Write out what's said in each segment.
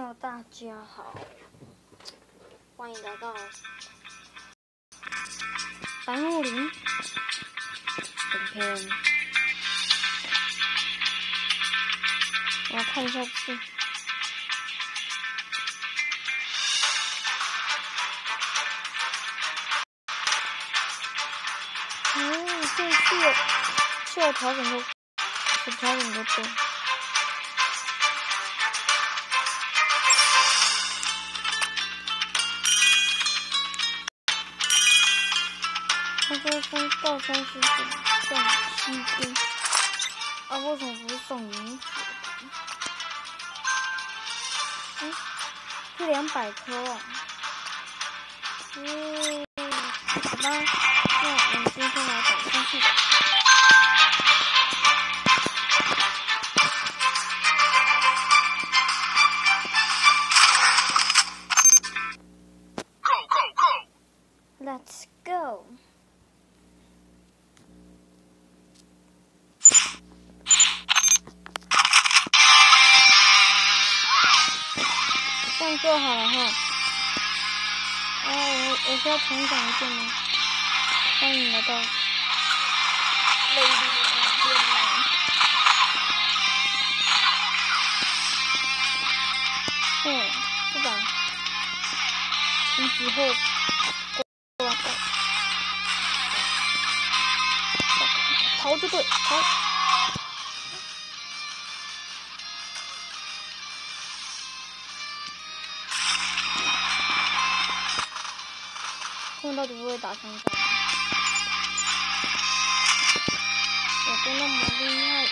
Hello， 大家好，欢迎来到白木林。本片我要看一下字。这是有调整的，有调整的对。他说3到30点送7斤，啊，为什么不是送银子？是200颗啊。好吧，那我们今天来打游戏。Let's go！ 这样做好了哈。我需要重讲一遍吗？欢迎来到雷迪的电脑。不管从之后。逃就对，逃。他们到底会不会打枪战？我都那么厉害，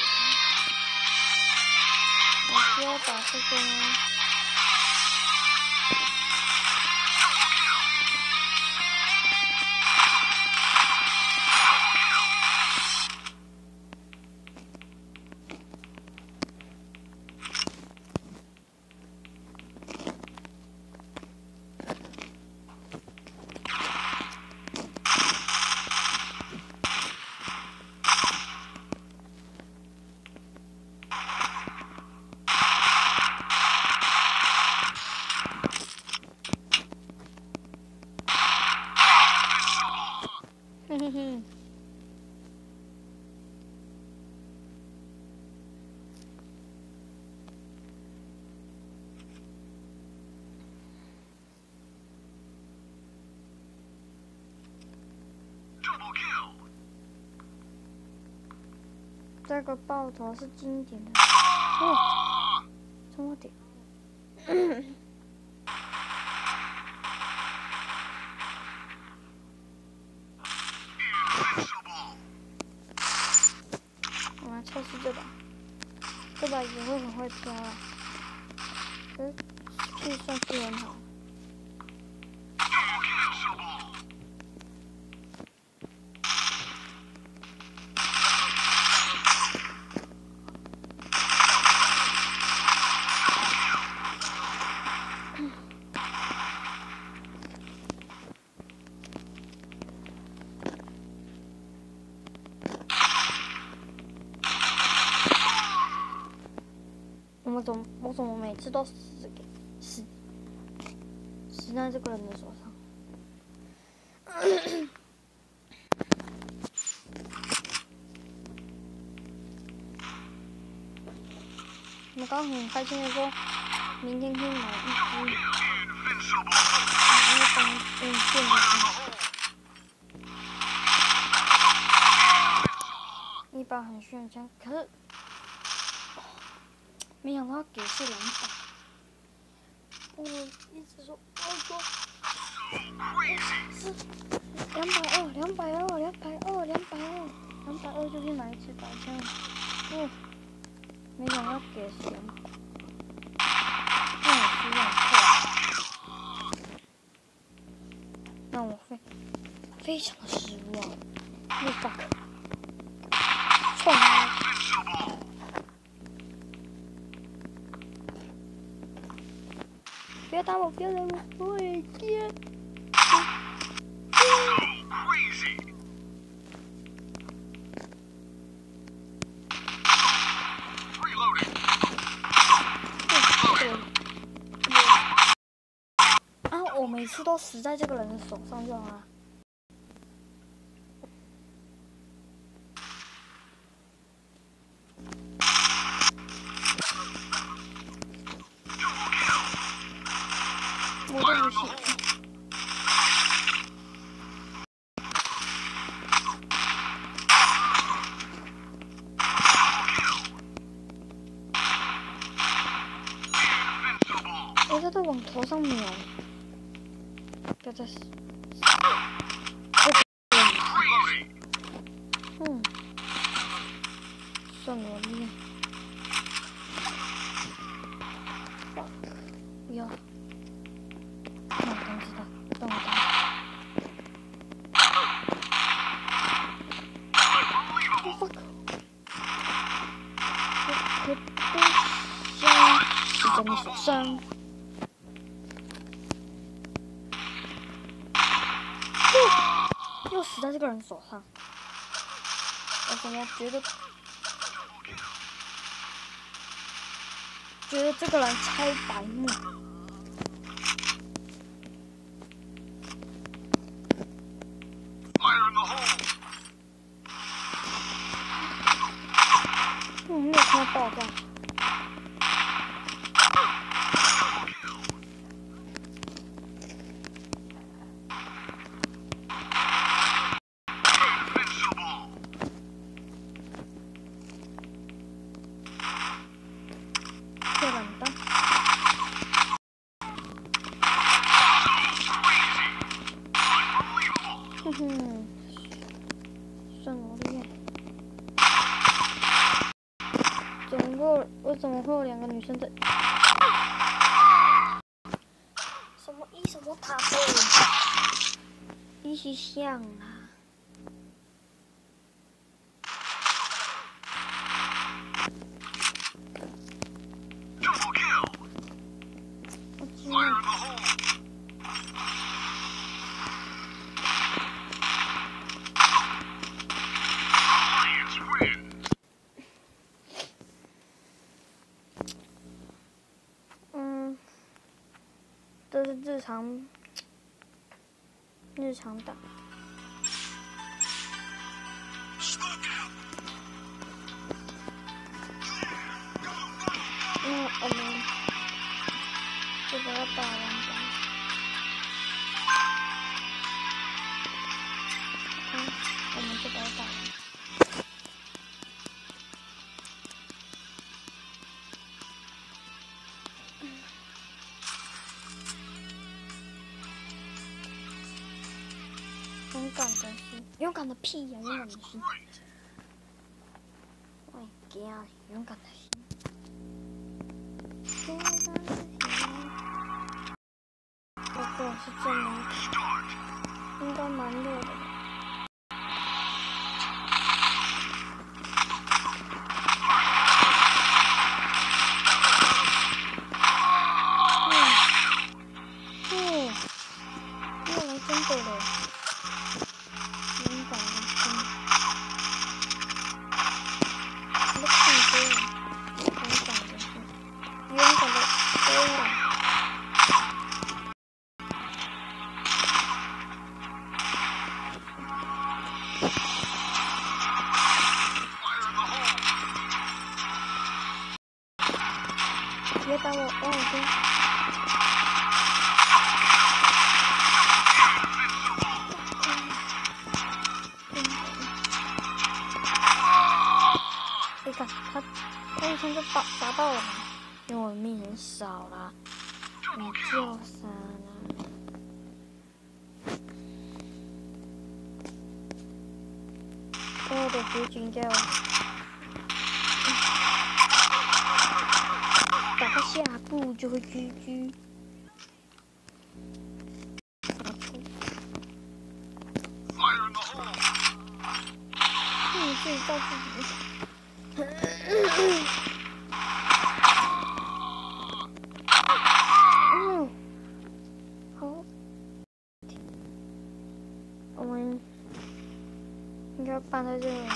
我需要打这个吗？这个爆头是经典的，这么点。我来测试这把，这把也会很会飘啊，计算是很好。我怎么每次都死在这个人的手上？我刚很开心的说，明天可以买一把很炫的枪，可是没想到他给是200。我一直说，是220就去买一支白枪。没想到给是200，那我需要扣，让我非常的失望。fuck， 冲啊！不要打我！不要打我！我也接。我每次都死在这个人的手上就好了。我的武器。我在这往头上瞄，不要再死。算了，我练。不要。那我当知道，让我当。fuck！ 我不想死在你手上。又死在这个人手上。我怎么觉得这个人超白目？没有看到爆炸。算了，我练。怎么会有2个女生在？什么一什么塔位？一起像啊！我知道。这是日常打。那我们就把它打完吧。我们就把它打完。勇敢的心，勇敢的屁呀！勇敢的心，我惊，勇敢的心。不过是这么应该蛮热的。又来真的了。勇敢的心，我都看多了。勇敢的心，勇敢的多了。别打我，往我边。他一枪就打到了，因为我的命很少啦，你就杀了。我的结局叫打到下步就会GG。你自己告诉自己。好，我们应该搬在这里。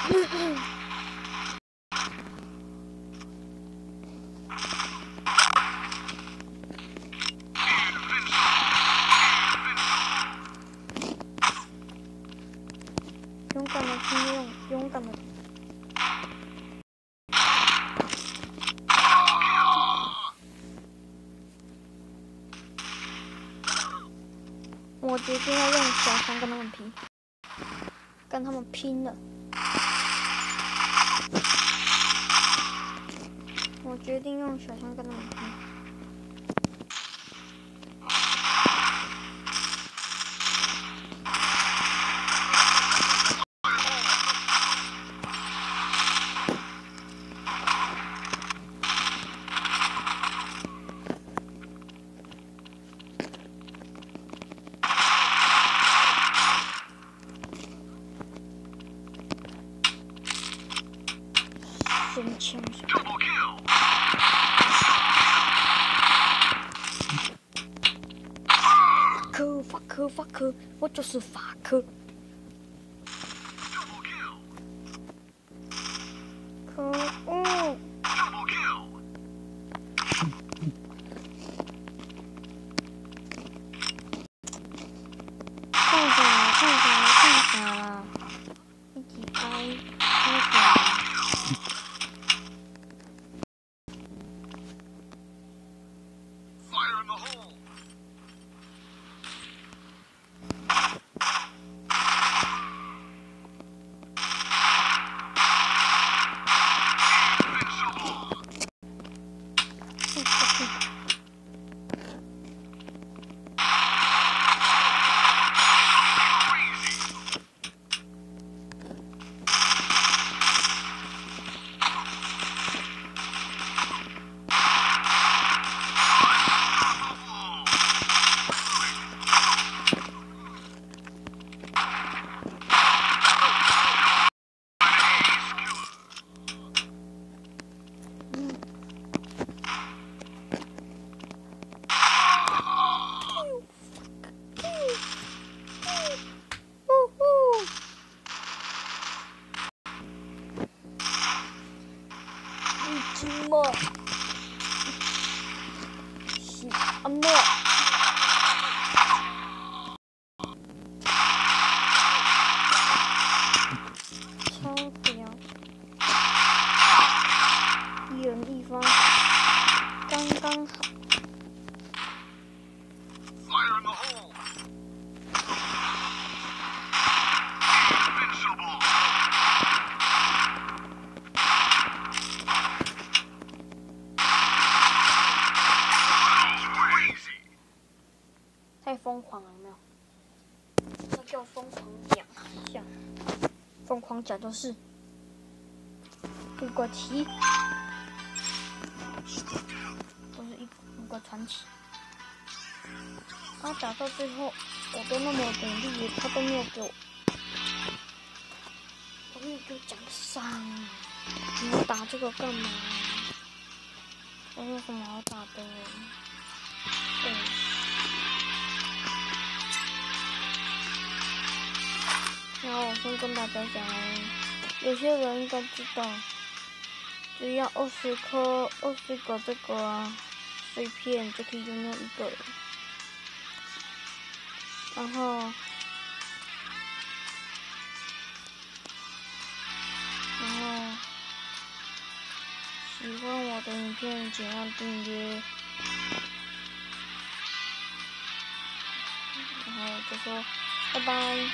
勇敢的去用，勇敢的。我决定要用小枪跟他们拼，跟他们拼了。我决定用小枪跟他们拼。真枪手。法科，我就是法科。可恶！看啥啦？一起开那个。什么？是阿妹。超屌！一人一方，刚刚好。太疯狂了，有没有？这叫疯狂奖项。疯狂奖就是5个旗，都是5个传奇。他打到最后，我都那么努力，他都没有给我，奖赏。你打这个干嘛？我有什么好打的？然后我先跟大家讲，有些人应该知道，只要20个这个碎片就可以拥有1个人。然后喜欢我的影片，请按订阅。然后就说拜拜。